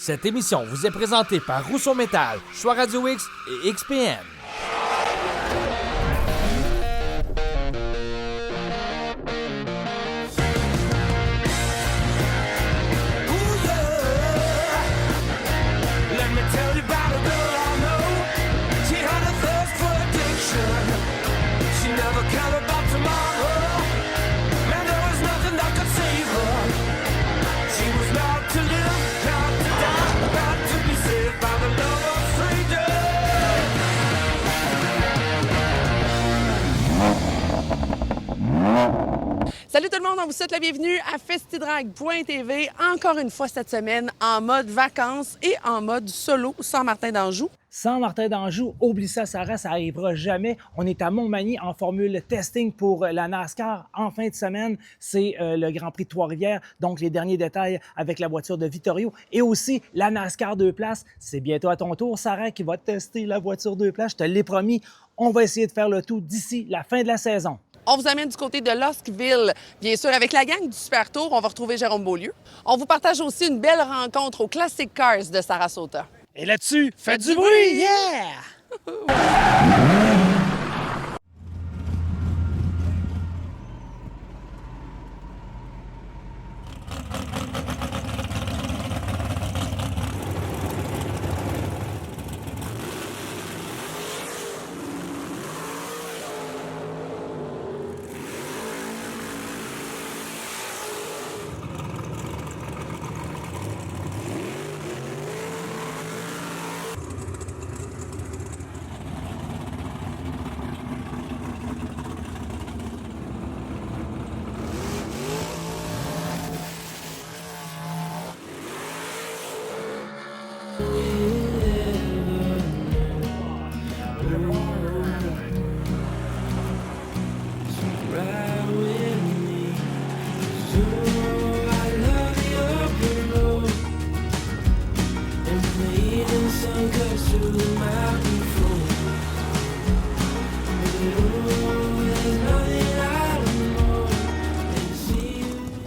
Cette émission vous est présentée par Rousseau Métal, Choix Radio X et XPN. Salut tout le monde, on vous souhaite la bienvenue à festidrag.tv, encore une fois cette semaine en mode vacances et en mode solo sans Martin d'Anjou. Sans Martin d'Anjou, oublie ça, Sarah, ça n'arrivera jamais. On est à Montmagny en formule testing pour la NASCAR. En fin de semaine, c'est le Grand Prix de Trois-Rivières, donc les derniers détails avec la voiture de Vittorio. Et aussi la NASCAR 2 places. C'est bientôt à ton tour, Sarah, qui va tester la voiture 2 places. Je te l'ai promis, on va essayer de faire le tout d'ici la fin de la saison. On vous amène du côté de Loskville, bien sûr, avec la gang du Super Tour. On va retrouver Jérôme Beaulieu. On vous partage aussi une belle rencontre au Classic Cars de Sarasota. Et là-dessus, faites du bruit! Yeah!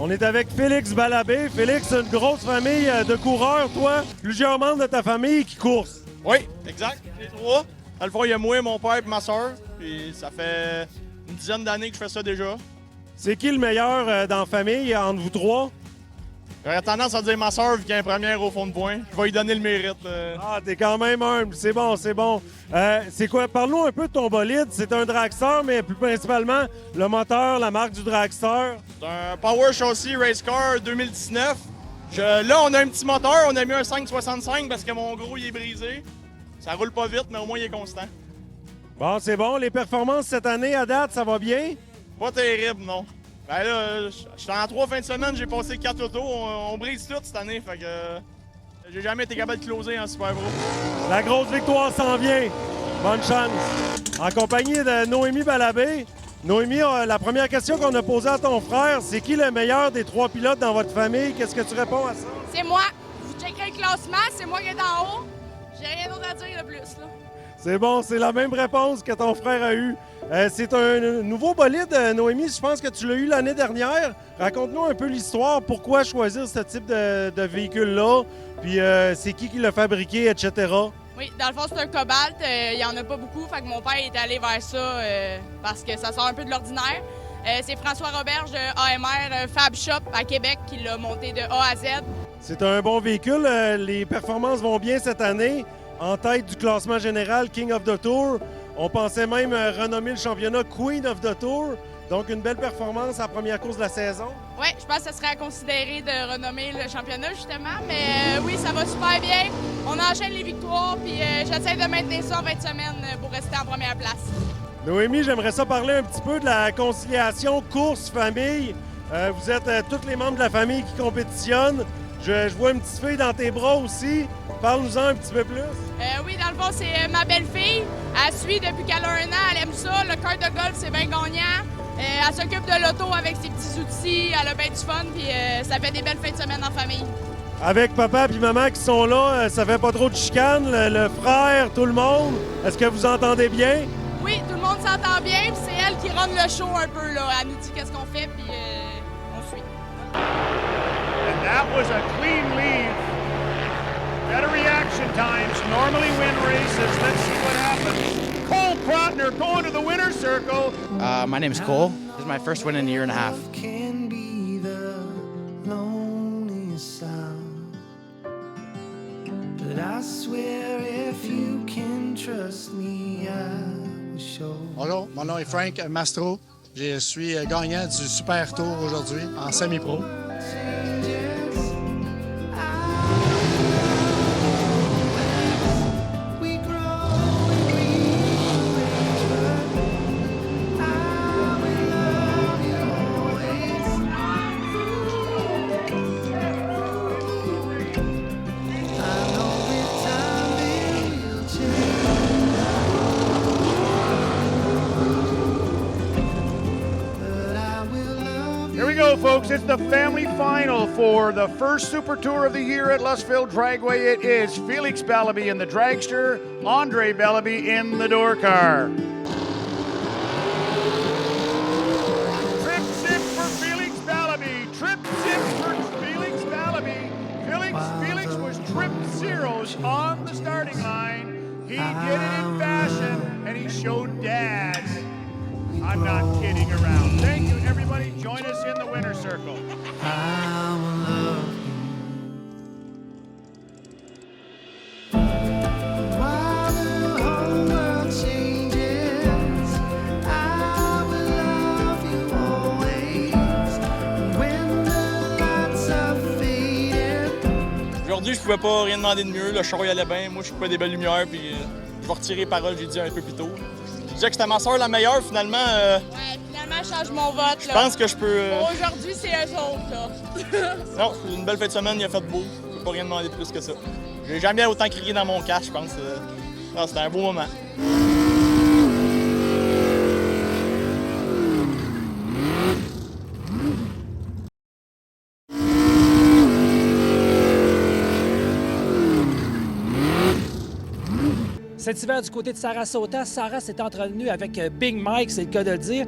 On est avec Félix Balabé. Félix, une grosse famille de coureurs, toi. Plusieurs membres de ta famille qui courent. Oui, exact. Les trois. Dans le fond, il y a moi, mon père et ma soeur. Puis ça fait une dizaine d'années que je fais ça déjà. C'est qui le meilleur dans la famille entre vous trois? J'aurais tendance à dire ma soeur vu qu'elle est première au fond de point. Je vais lui donner le mérite. Ah, t'es quand même humble. C'est bon, c'est bon. C'est quoi? Parle-nous un peu de ton bolide. C'est un dragster, mais plus principalement le moteur, la marque du dragster. C'est un Power Chassis Race Car 2019. Là, on a un petit moteur. On a mis un 565 parce que mon gros, il est brisé. Ça roule pas vite, mais au moins, il est constant. Bon, c'est bon. Les performances cette année, à date, ça va bien? Pas terrible, non. Ben là, j'étais en 3 fins de semaine, j'ai passé 4 autos. On brise tout cette année, fait que j'ai jamais été capable de closer en Super Pro. La grosse victoire s'en vient. Bonne chance. En compagnie de Noémie Balabé. Noémie, la première question qu'on a posée à ton frère, c'est qui le meilleur des 3 pilotes dans votre famille? Qu'est-ce que tu réponds à ça? C'est moi. Vous checkerez le classement, c'est moi qui est en haut. J'ai rien d'autre à dire de plus, là. C'est bon, c'est la même réponse que ton frère a eue. C'est un nouveau bolide, Noémie. Je pense que tu l'as eu l'année dernière. Raconte-nous un peu l'histoire. Pourquoi choisir ce type de véhicule-là? Puis c'est qui l'a fabriqué, etc. Oui, dans le fond, c'est un Cobalt. Il n'y en a pas beaucoup. Fait que mon père est allé vers ça parce que ça sort un peu de l'ordinaire. C'est François Roberge de AMR Fab Shop à Québec qui l'a monté de A à Z. C'est un bon véhicule. Les performances vont bien cette année. En tête du classement général King of the Tour. On pensait même renommer le championnat Queen of the Tour. Donc, une belle performance à la première course de la saison. Oui, je pense que ce serait à considérer de renommer le championnat, justement. Mais oui, ça va super bien. On enchaîne les victoires, puis j'essaie de maintenir ça en 20 semaines pour rester en première place. Noémie, j'aimerais ça parler un petit peu de la conciliation course-famille. Vous êtes tous les membres de la famille qui compétitionnent. Je vois une petite fille dans tes bras aussi. Parle-nous-en un petit peu plus. Oui, dans le fond, c'est ma belle-fille. Elle suit depuis qu'elle a 1 an. Elle aime ça. Le kart de golf, c'est bien gagnant. Elle s'occupe de l'auto avec ses petits outils. Elle a bien du fun. Puis ça fait des belles fins de semaine en famille. Avec papa et maman qui sont là, ça fait pas trop de chicane, le frère, tout le monde. Est-ce que vous entendez bien? Oui, tout le monde s'entend bien. Puis c'est elle qui run le show un peu, là. Elle nous dit qu'est-ce qu'on fait, puis on suit. And that was a clean lead times, normally win races. Let's see what happens. Cole Protner going to the winner's circle. My name's Cole. This is my first win in a year and a half. Can be the loneliest sound, but I swear if you can trust me, I will show. Bonjour, mon nom est Frank Mastro. Je suis gagnant du Super Tour aujourd'hui en semi-pro. Here we go, folks. It's the family final for the first Super Tour of the year at Lustville Dragway. It is Felix Bellaby in the dragster, Andre Bellaby in the door car. Trip zip for Felix Bellaby. Trip zip for Felix Bellaby. Felix was trip zeros on the starting line. He did it in fashion, and he showed Dad. I'm not kidding around. Thank you, everybody. Join us in the winner's circle. I will love you. While the whole world changes, I will love you always. When the lights are fading. Aujourd'hui, je pouvais pas rien demander de mieux. Le show y allait bien. Moi, je coupais des belles lumières. Puis je vais retirer les paroles que j'ai dit un peu plus tôt. Je disais que c'était ma soeur la meilleure, finalement. Ouais, finalement, je change mon vote. Je pense que je peux. Aujourd'hui, c'est eux autres, là. Non, c'est une belle fin de semaine, il a fait beau. Je peux pas rien demander de plus que ça. J'ai jamais autant crié dans mon casque, je pense. Non, c'était un beau moment. Cet hiver, du côté de Sarasota, Sarah s'est entretenue avec Big Mike, c'est le cas de le dire.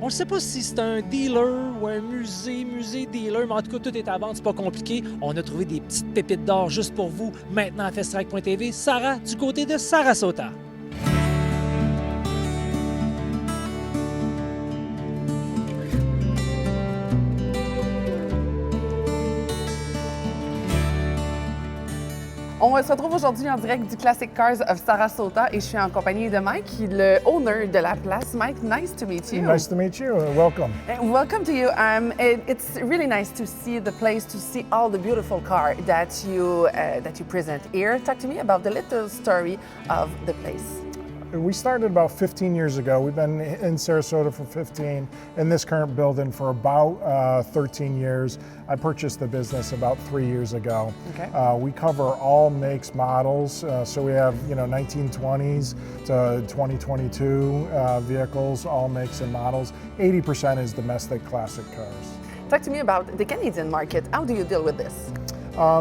On ne sait pas si c'est un dealer ou un musée dealer, mais en tout cas, tout est à vendre, c'est pas compliqué. On a trouvé des petites pépites d'or juste pour vous maintenant à feststrike.tv. Sarah, du côté de Sarasota. On se retrouve aujourd'hui en direct du Classic Cars of Sarasota et je suis en compagnie de Mike, le owner de la place. Mike, nice to meet you. Nice to meet you. Welcome. Welcome to you. It's really nice to see the place, to see all the beautiful cars that you present here. Talk to me about the little story of the place. We started about 15 years ago. We've been in Sarasota for 15, in this current building for about 13 years. I purchased the business about 3 years ago. Okay. We cover all makes, models. So we have 1920s to 2022 vehicles, all makes and models. 80% is domestic classic cars. Talk to me about the Canadian market. How do you deal with this?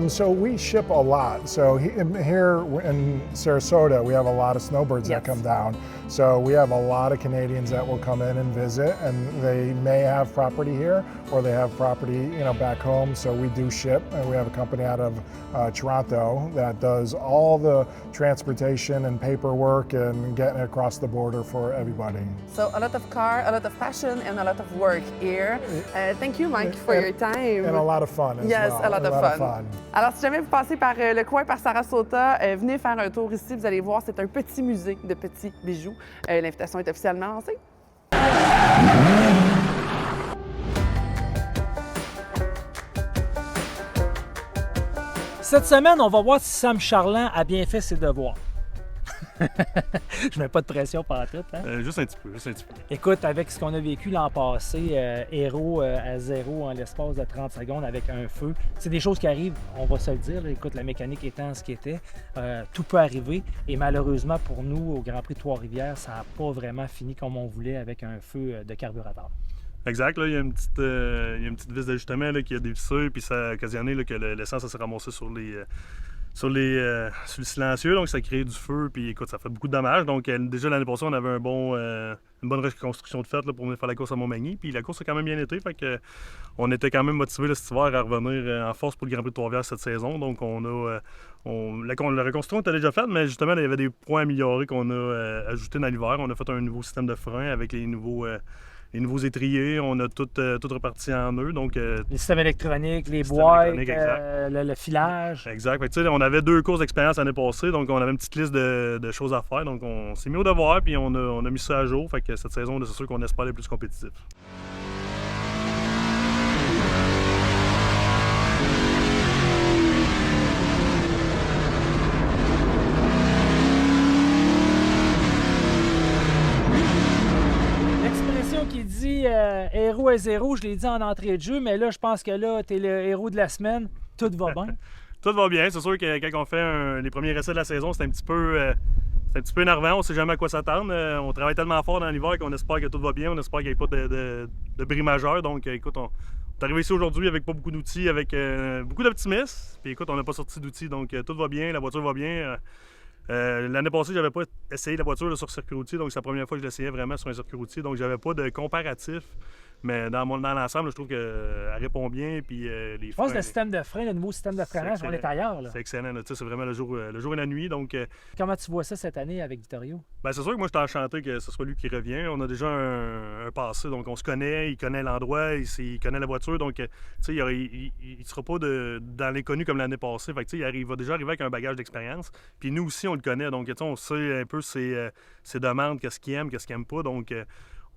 So we ship a lot. So here in Sarasota, we have a lot of snowbirds that come down. So we have a lot of Canadians that will come in and visit, and they may have property here or they have property, back home. So we do ship, and we have a company out of Toronto that does all the transportation and paperwork and getting it across the border for everybody. So a lot of car, a lot of passion, and a lot of work here. Thank you, Mike, for your time. And a lot of fun as well. Yes, a lot of fun. Alors, si jamais vous passez par le coin, par Sarasota, venez faire un tour ici. Vous allez voir, c'est un petit musée de petits bijoux. L'invitation est officiellement lancée. Cette semaine, on va voir si Sam Charland a bien fait ses devoirs. Je mets pas de pression par tout. Hein? Juste un petit peu. Écoute, avec ce qu'on a vécu l'an passé, héros à zéro en l'espace de 30 secondes avec un feu, c'est des choses qui arrivent, on va se le dire. Écoute, la mécanique étant ce qui était, tout peut arriver. Et malheureusement pour nous, au Grand Prix de Trois-Rivières, ça n'a pas vraiment fini comme on voulait avec un feu de carburateur. Exact. Là, il y a une petite vis d'ajustement qui a dévissé, puis ça a occasionné là, que l'essence s'est ramassée sur sur le silencieux, donc ça crée du feu, puis écoute, ça fait beaucoup de dommages. Donc déjà l'année passée, on avait une bonne reconstruction de fête là, pour venir faire la course à Montmagny, puis la course a quand même bien été, fait que on était quand même motivés cet hiver à revenir en force pour le Grand Prix de Trois-Rivières cette saison. Donc la reconstruction était déjà faite, mais justement, il y avait des points améliorés qu'on a ajoutés dans l'hiver. On a fait un nouveau système de frein avec les nouveaux étriers, on a tout reparti en eux. Donc, les systèmes électroniques, les boîtes, le filage. Exact. Fait que, on avait 2 courses d'expérience l'année passée, donc on avait une petite liste de choses à faire. Donc on s'est mis au devoir, puis on a mis ça à jour. Fait que cette saison, c'est sûr qu'on espère les plus compétitifs. Qui dit héros à zéro, je l'ai dit en entrée de jeu, mais là, je pense que là, tu es le héros de la semaine. Tout va bien. Tout va bien. C'est sûr que quand on fait les premiers essais de la saison, c'est un petit peu énervant. On ne sait jamais à quoi s'attendre. On travaille tellement fort dans l'hiver qu'on espère que tout va bien. On espère qu'il n'y ait pas de bris majeur. Donc, écoute, on est arrivé ici aujourd'hui avec pas beaucoup d'outils, avec beaucoup d'optimisme. Puis, écoute, on n'a pas sorti d'outils. Donc, tout va bien. La voiture va bien. L'année passée, j'avais pas essayé la voiture là, sur circuit routier, donc c'est la première fois que je l'essayais vraiment sur un circuit routier, donc j'avais pas de comparatif. Mais dans l'ensemble, je trouve qu'elle répond bien. Puis, les je pense que le système de frein, le nouveau système de freinage, on est ailleurs. C'est excellent. C'est vraiment le jour et la nuit. Donc, comment tu vois ça cette année avec Vittorio? Bien, c'est sûr que moi, je suis enchanté que ce soit lui qui revient. On a déjà un passé, donc on se connaît, il connaît l'endroit, il connaît la voiture. Donc, il ne sera pas dans l'inconnu comme l'année passée. Fait que, il va déjà arriver avec un bagage d'expérience. Puis nous aussi, on le connaît. Donc, on sait un peu ses demandes, qu'est-ce qu'il aime, qu'est-ce qu'il n'aime pas. Donc,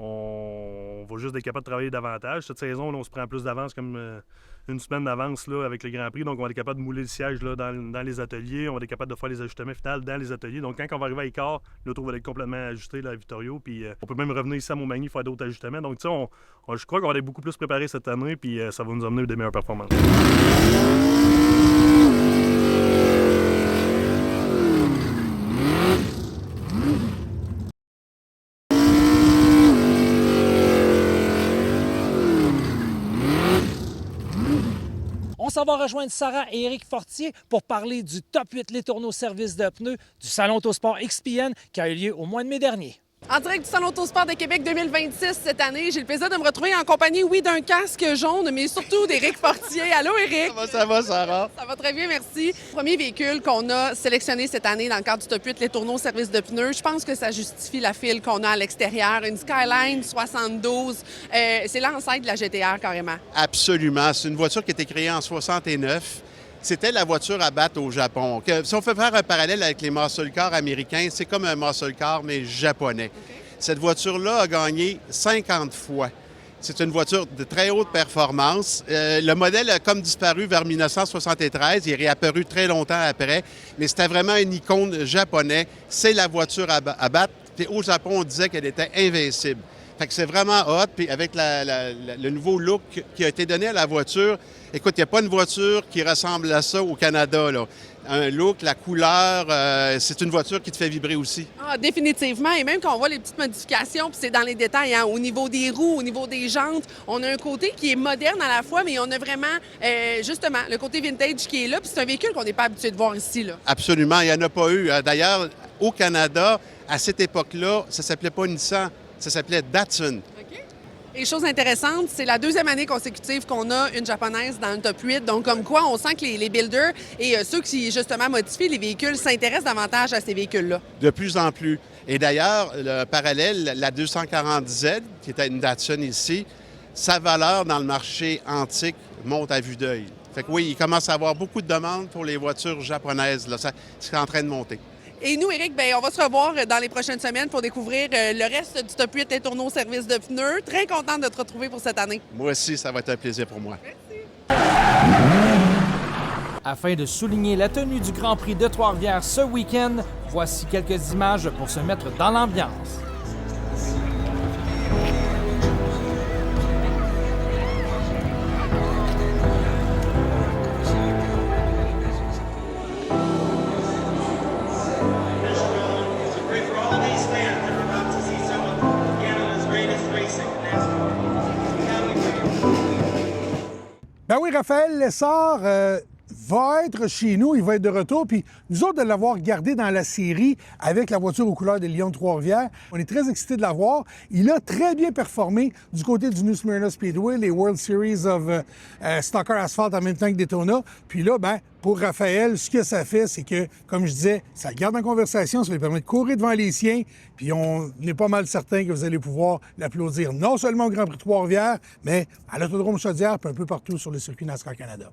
on va juste être capable de travailler davantage. Cette saison, là, on se prend plus d'avance, comme une semaine d'avance là, avec le Grand Prix. Donc, on va être capable de mouler le siège là, dans les ateliers. On va être capable de faire les ajustements finaux dans les ateliers. Donc, quand on va arriver à Icare, l'auto va être complètement ajusté là, à Vittorio. Puis, on peut même revenir ici à Montmagny faire d'autres ajustements. Donc, je crois qu'on va être beaucoup plus préparé cette année. Puis, ça va nous amener des meilleures performances. On s'en va rejoindre Sarah et Éric Fortier pour parler du Top 8 Les Tourneaux Service de pneus du Salon Autosport XPN qui a eu lieu au mois de mai dernier. En direct du Salon Autosport de Québec 2026 cette année, j'ai le plaisir de me retrouver en compagnie, oui, d'un casque jaune, mais surtout d'Éric Fortier. Allô, Éric? Ça va, Sarah? Ça va très bien, merci. Premier véhicule qu'on a sélectionné cette année dans le cadre du Top 8 Les Tourneaux Service de pneus, je pense que ça justifie la file qu'on a à l'extérieur. Une Skyline 72, c'est l'ancêtre de la GTR carrément. Absolument. C'est une voiture qui a été créée en 69. C'était la voiture à battre au Japon. Si on fait faire un parallèle avec les muscle cars américains, c'est comme un muscle car, mais japonais. Okay. Cette voiture-là a gagné 50 fois. C'est une voiture de très haute performance. Le modèle a comme disparu vers 1973. Il est réapparu très longtemps après, mais c'était vraiment une icône japonais. C'est la voiture à battre. Puis au Japon, on disait qu'elle était invincible. Fait que c'est vraiment hot. Puis avec le nouveau look qui a été donné à la voiture, écoute, il n'y a pas une voiture qui ressemble à ça au Canada, là. Un look, la couleur, c'est une voiture qui te fait vibrer aussi. Ah, définitivement. Et même quand on voit les petites modifications, puis c'est dans les détails, hein, au niveau des roues, au niveau des jantes, on a un côté qui est moderne à la fois, mais on a vraiment, justement, le côté vintage qui est là. Puis c'est un véhicule qu'on n'est pas habitué de voir ici, là. Absolument. Il n'y en a pas eu. D'ailleurs, au Canada, à cette époque-là, ça ne s'appelait pas Nissan, ça s'appelait Datsun. Et chose intéressante, c'est la deuxième année consécutive qu'on a une japonaise dans le top 8. Donc, comme quoi, on sent que les builders et ceux qui, justement, modifient les véhicules s'intéressent davantage à ces véhicules-là. De plus en plus. Et d'ailleurs, le parallèle, la 240Z, qui était une Datsun ici, sa valeur dans le marché antique monte à vue d'œil. Fait que oui, il commence à avoir beaucoup de demandes pour les voitures japonaises. Là. C'est en train de monter. Et nous, Éric, bien, on va se revoir dans les prochaines semaines pour découvrir le reste du Top 8 Les Tourneaux Service de pneus. Très contente de te retrouver pour cette année. Moi aussi, ça va être un plaisir pour moi. Merci. Afin de souligner la tenue du Grand Prix de Trois-Rivières ce week-end, voici quelques images pour se mettre dans l'ambiance. Ben oui, Raphaël Lessard, va être chez nous, il va être de retour. Puis nous autres, de l'avoir gardé dans la série avec la voiture aux couleurs des Lions de Trois-Rivières, on est très excités de l'avoir. Il a très bien performé du côté du New Smyrna Speedway, les World Series of Stock Car Asphalt en même temps que Daytona. Puis là, ben, pour Raphaël, ce que ça fait, c'est que, comme je disais, ça le garde en conversation, ça lui permet de courir devant les siens, puis on est pas mal certain que vous allez pouvoir l'applaudir non seulement au Grand Prix de Trois-Rivières, mais à l'Autodrome Chaudière, puis un peu partout sur le circuit NASCAR Canada.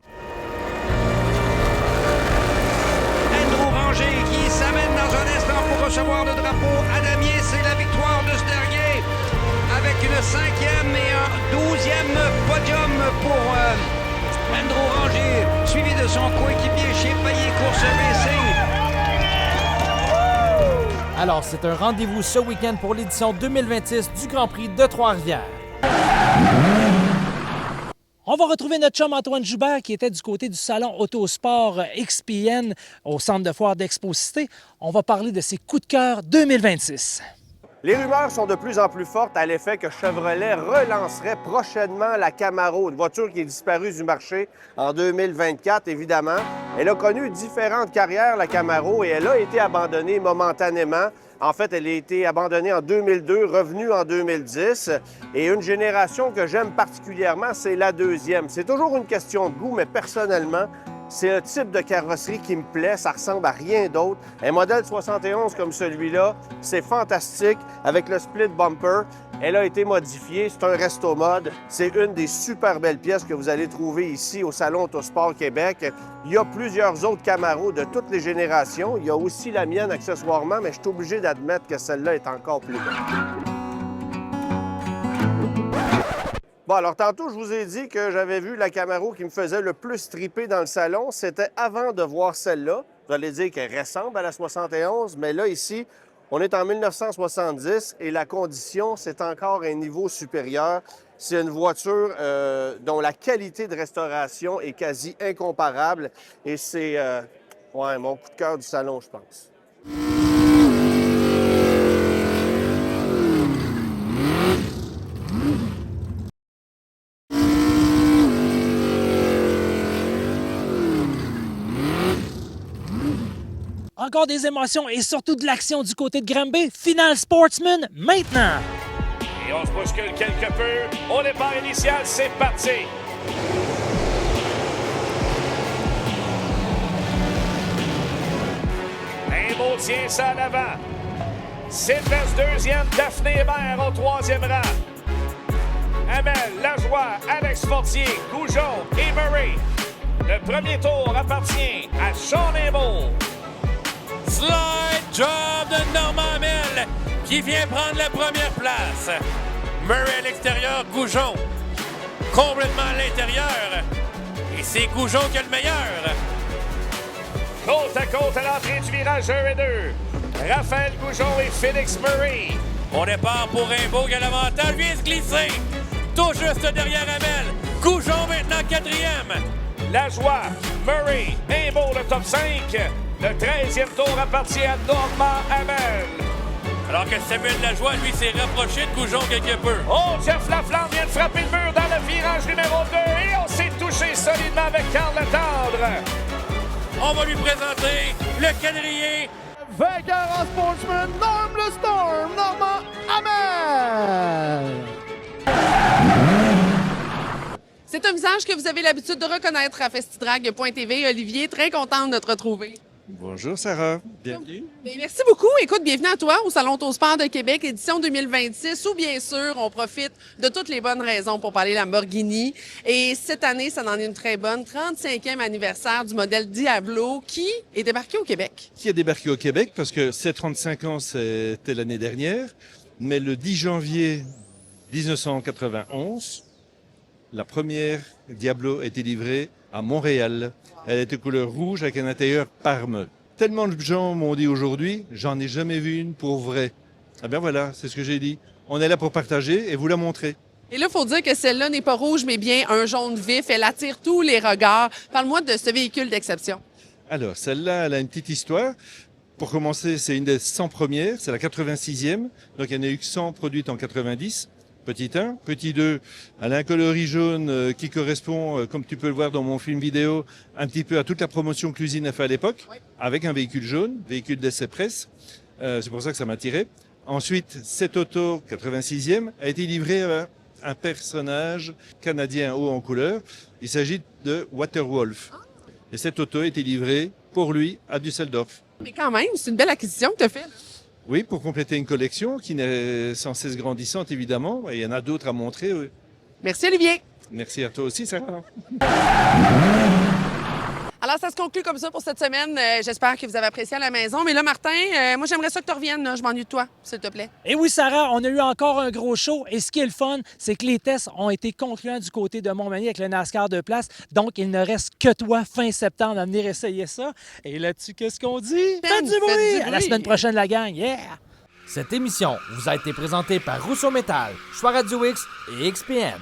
Andrew Ranger qui s'amène dans un instant pour recevoir le drapeau à damier. C'est la victoire de ce dernier avec une 5e et un 12e podium pour Andrew Ranger, suivi de son coéquipier chez Payet Course Racing. Alors, c'est un rendez-vous ce week-end pour l'édition 2026 du Grand Prix de Trois-Rivières. On va retrouver notre chum Antoine Joubert qui était du côté du salon Autosport XPN au centre de foire d'Expo-Cité. On va parler de ses coups de cœur 2026. Les rumeurs sont de plus en plus fortes à l'effet que Chevrolet relancerait prochainement la Camaro, une voiture qui est disparue du marché en 2024, évidemment. Elle a connu différentes carrières, la Camaro, et elle a été abandonnée momentanément. En fait, elle a été abandonnée en 2002, revenue en 2010. Et une génération que j'aime particulièrement, c'est la deuxième. C'est toujours une question de goût, mais personnellement, c'est le type de carrosserie qui me plaît, ça ressemble à rien d'autre. Un modèle 71 comme celui-là, c'est fantastique avec le split bumper. Elle a été modifiée, c'est un resto mode. C'est une des super belles pièces que vous allez trouver ici au Salon Autosport Québec. Il y a plusieurs autres Camaro de toutes les générations. Il y a aussi la mienne accessoirement, mais je suis obligé d'admettre que celle-là est encore plus belle. Bon, alors tantôt, je vous ai dit que j'avais vu la Camaro qui me faisait le plus triper dans le salon. C'était avant de voir celle-là. Vous allez dire qu'elle ressemble à la 71, mais là, ici, on est en 1970 et la condition, c'est encore un niveau supérieur. C'est une voiture dont la qualité de restauration est quasi incomparable et c'est mon coup de cœur du salon, je pense. Encore des émotions et surtout de l'action du côté de Granby. Final Sportsman, maintenant! Et on se bouscule quelque peu. Au départ initial, c'est parti. Rainbow tient ça à l'avant. Sylvestre deuxième, Daphné Hébert au troisième rang. Amel, Lajoie, Alex Fortier, Goujon et Murray. Le premier tour appartient à Sean Rainbow. Slide job de Normand Amel qui vient prendre la première place. Murray à l'extérieur, Goujon complètement à l'intérieur. Et c'est Goujon qui a le meilleur. Côte à côte à l'entrée du virage 1 et 2. Raphaël Goujon et Félix Murray. Au départ pour Rainbow qui a l'avantage, vient se glisser. Tout juste derrière Amel. Goujon maintenant quatrième. Lajoie, Murray, Rainbow le top 5. Le 13e tour appartient à Normand Amel. Alors que Samuel Lajoie, lui, s'est rapproché de Goujon quelque peu. Oh, Jeff Laflamme vient de frapper le mur dans le virage numéro 2 et on s'est touché solidement avec Carl Latendre. On va lui présenter le quadrillé. Vainqueur en Sportsman, Norm le Storm, Normand Amel. C'est un visage que vous avez l'habitude de reconnaître à Festidrag.tv. Olivier, très contente de te retrouver. Bonjour Sarah, bienvenue. Bien, merci beaucoup. Écoute, bienvenue à toi au Salon Autosport de Québec, édition 2026, où bien sûr, on profite de toutes les bonnes raisons pour parler Lamborghini. Et cette année, ça en est une très bonne, 35e anniversaire du modèle Diablo qui est débarqué au Québec. Qui a débarqué au Québec parce que ces 35 ans, c'était l'année dernière, mais le 10 janvier 1991, la première Diablo a été livrée à Montréal. Elle était couleur rouge avec un intérieur Parme. Tellement de gens m'ont dit aujourd'hui, j'en ai jamais vu une pour vrai. Ah bien voilà, c'est ce que j'ai dit. On est là pour partager et vous la montrer. Et là, il faut dire que celle-là n'est pas rouge, mais bien un jaune vif. Elle attire tous les regards. Parle-moi de ce véhicule d'exception. Alors, celle-là, elle a une petite histoire. Pour commencer, c'est une des 100 premières, c'est la 86e. Donc, il y en a eu que 100 produites en 90. Petit 1. Petit 2, elle a un coloris jaune qui correspond, comme tu peux le voir dans mon film vidéo, un petit peu à toute la promotion que l'usine a fait à l'époque, avec un véhicule jaune, véhicule d'essai presse. C'est pour ça que ça m'a attiré. Ensuite, cette auto 86e a été livrée à un personnage canadien haut en couleur. Il s'agit de Waterwolf. Et cette auto a été livrée pour lui à Düsseldorf. Mais quand même, c'est une belle acquisition que tu as faite. Oui, pour compléter une collection qui est sans cesse grandissante, évidemment. Et il y en a d'autres à montrer. Oui. Merci, Olivier. Merci à toi aussi, Sarah. Alors, ça se conclut comme ça pour cette semaine. J'espère que vous avez apprécié à la maison. Mais là, Martin, moi, j'aimerais ça que tu reviennes. Là. Je m'ennuie de toi, s'il te plaît. Et oui, Sarah, on a eu encore un gros show. Et ce qui est le fun, c'est que les tests ont été concluants du côté de Montmagny avec le NASCAR de place. Donc, il ne reste que toi, fin septembre, à venir essayer ça. Et là-dessus, qu'est-ce qu'on dit? Faites du bruit! À la semaine prochaine, la gang. Yeah! Cette émission vous a été présentée par Rousseau Métal, Choix Radio X et XPN.